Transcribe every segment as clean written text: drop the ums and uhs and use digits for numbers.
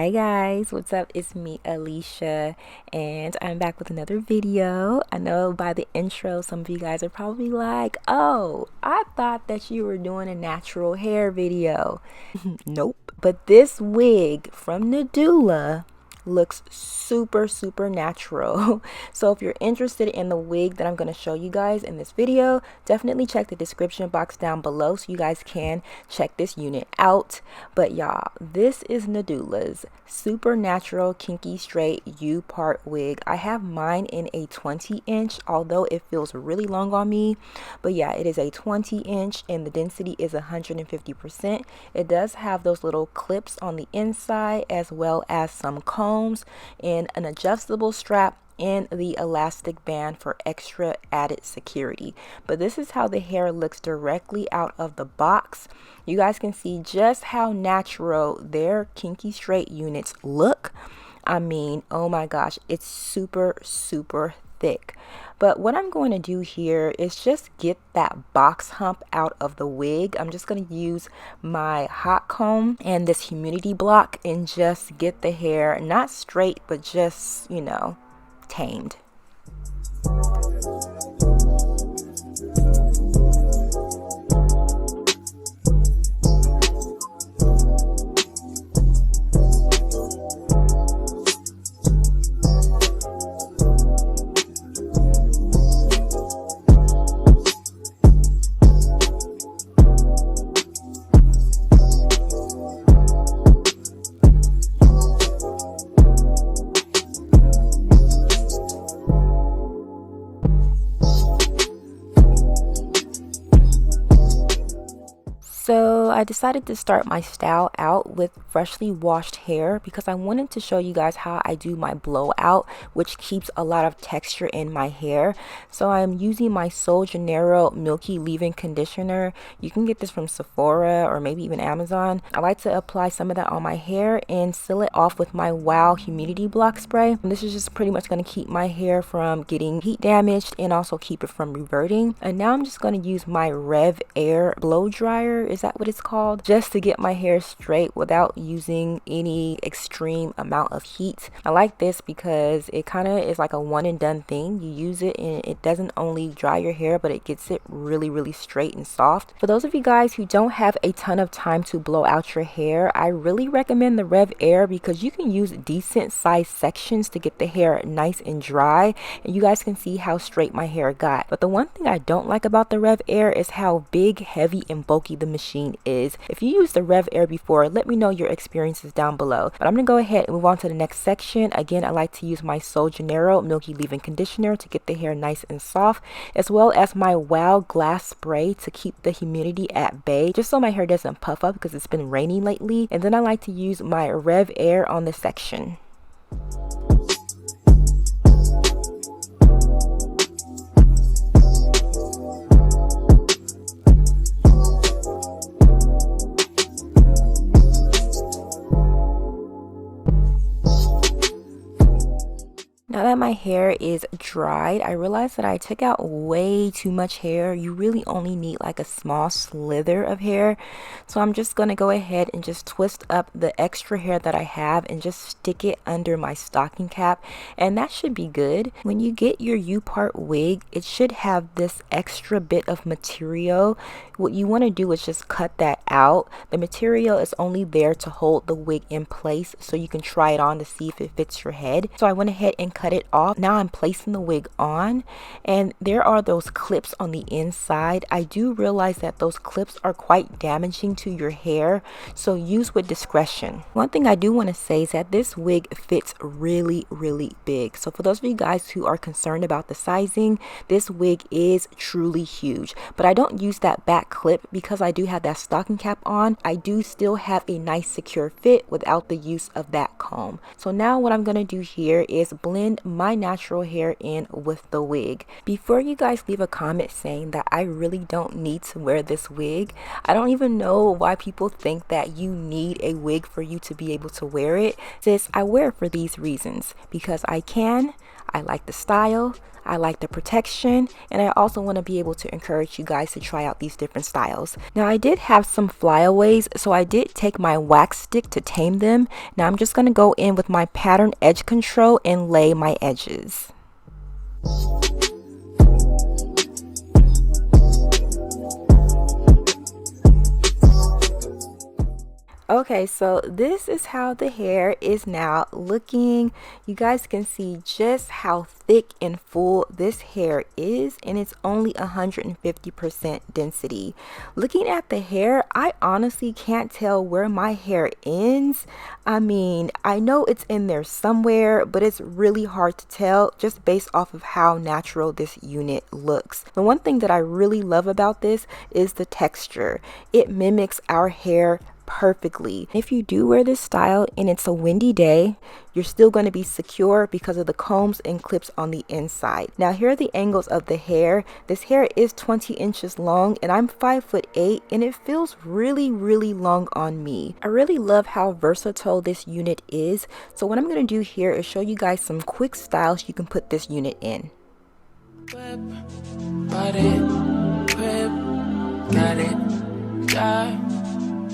Hi guys, what's up? It's me, Alicia, and I'm back with another video. I know by the intro some of you guys are probably like, oh, I thought that you were doing a natural hair video. Nope. But this wig from Nadula looks super natural. So if you're interested in the wig that I'm going to show you guys in this video, definitely check the description box down below so you guys can check this unit out. But y'all, this is Nadula's super natural kinky straight U-part wig. I have mine in a 20-inch, although it feels really long on me. But yeah, it is a 20-inch and the density is 150%. It does have those little clips on the inside as well as some combs and an adjustable strap and the elastic band for extra added security. But this is how the hair looks directly out of the box. You guys can see just how natural their kinky straight units look. I mean, oh my gosh, it's super thick. But what I'm going to do here is just get that box hump out of the wig. I'm just going to use my hot comb and this humidity block and just get the hair not straight, but just, you know, tamed. So I decided to start my style out with freshly washed hair because I wanted to show you guys how I do my blowout, which keeps a lot of texture in my hair. So I'm using my Sol Janeiro Milky Leave-In Conditioner. You can get this from Sephora or maybe even Amazon. I like to apply some of that on my hair and seal it off with my Wow Humidity Block Spray. And this is just pretty much going to keep my hair from getting heat damaged and also keep it from reverting. And now I'm just going to use my RevAir blow dryer. Is that what it's called? Just to get my hair straight without using any extreme amount of heat. I like this because it kind of is like a one and done thing. You use it and it doesn't only dry your hair, but it gets it really straight and soft. For those of you guys who don't have a ton of time to blow out your hair, I really recommend the RevAir because you can use decent sized sections to get the hair nice and dry, and you guys can see how straight my hair got. But the one thing I don't like about the RevAir is how big, heavy, and bulky the machine is. If you used the RevAir before, let me know your experiences down below. But I'm gonna go ahead and move on to the next section. Again, I like to use my Sol Janeiro Milky Leave-In Conditioner to get the hair nice and soft, as well as my Wow Glass Spray to keep the humidity at bay, just so my hair doesn't puff up because it's been raining lately. And then I like to use my RevAir on this section. Now that my hair is dried, I realized that I took out way too much hair. You really only need like a small slither of hair. So I'm just going to go ahead and just twist up the extra hair that I have and just stick it under my stocking cap. And that should be good. When you get your U-part wig, it should have this extra bit of material. What you want to do is just cut that out. The material is only there to hold the wig in place so you can try it on to see if it fits your head. So I went ahead and cut it off. Now I'm placing the wig on, and there are those clips on the inside. I do realize that those clips are quite damaging to your hair, so use with discretion. One thing I do want to say is that this wig fits really big. So for those of you guys who are concerned about the sizing, this wig is truly huge. But I don't use that back clip because I do have that stocking cap on. I do still have a nice secure fit without the use of that comb. So now what I'm going to do here is blend my natural hair in with the wig. Before you guys leave a comment saying that I really don't need to wear this wig, I don't even know why people think that you need a wig for you to be able to wear it. Sis, I wear it for these reasons: because I can, I like the style, I like the protection, and I also want to be able to encourage you guys to try out these different styles. Now I did have some flyaways, so I did take my wax stick to tame them. Now I'm just going to go in with my pattern edge control and lay my edges. Okay, so this is how the hair is now looking. You guys can see just how thick and full this hair is, and it's only 150% density. Looking at the hair, I honestly can't tell where my hair ends. I mean, I know it's in there somewhere, but it's really hard to tell just based off of how natural this unit looks. The one thing that I really love about this is the texture. It mimics our hair perfectly. If you do wear this style and it's a windy day, you're still going to be secure because of the combs and clips on the inside. Now here are the angles of the hair. This hair is 20 inches long and I'm 5'8", and it feels really long on me. I really love how versatile this unit is. So what I'm going to do here is show you guys some quick styles you can put this unit in. Whip, body, whip, got it, die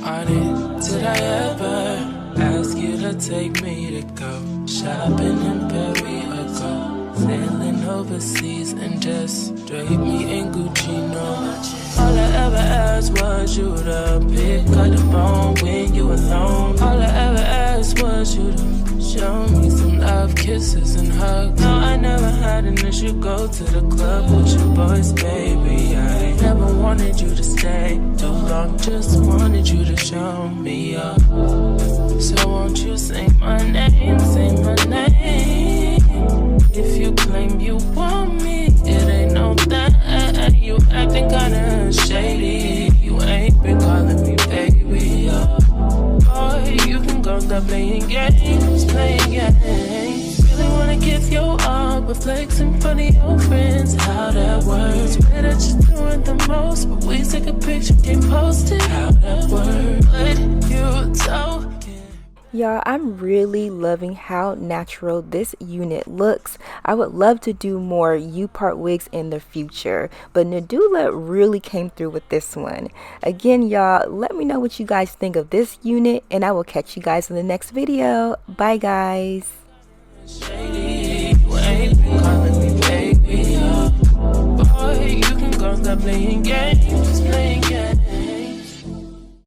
on it. Did I ever ask you to take me to go shopping in Paris or go sailing overseas and just drape me in Gucci? No, all I ever asked was you to pick up the phone when you alone. All I ever asked was you to show me some love, kisses and hugs. No, I never had an issue. Go to the club with your boys, baby. I never wanted you to stay too long, just wanted you to show me up. So won't you say my name, say my name? If you claim you want me, it ain't no that. You acting kinda shady. You ain't been calling me baby. Boy, you can go stop playing games, playing games. Really wanna give you all, but flex in front of your friends. How that works? Swear that you're doing the most, but we take a picture, can't post it. How that works? But you so. Y'all, I'm really loving how natural this unit looks. I would love to do more U-part wigs in the future, but Nadula really came through with this one. Again, y'all, let me know what you guys think of this unit, and I will catch you guys in the next video. Bye, guys. Shady, you ain't been calling me baby. Boy, you can go stop playing games.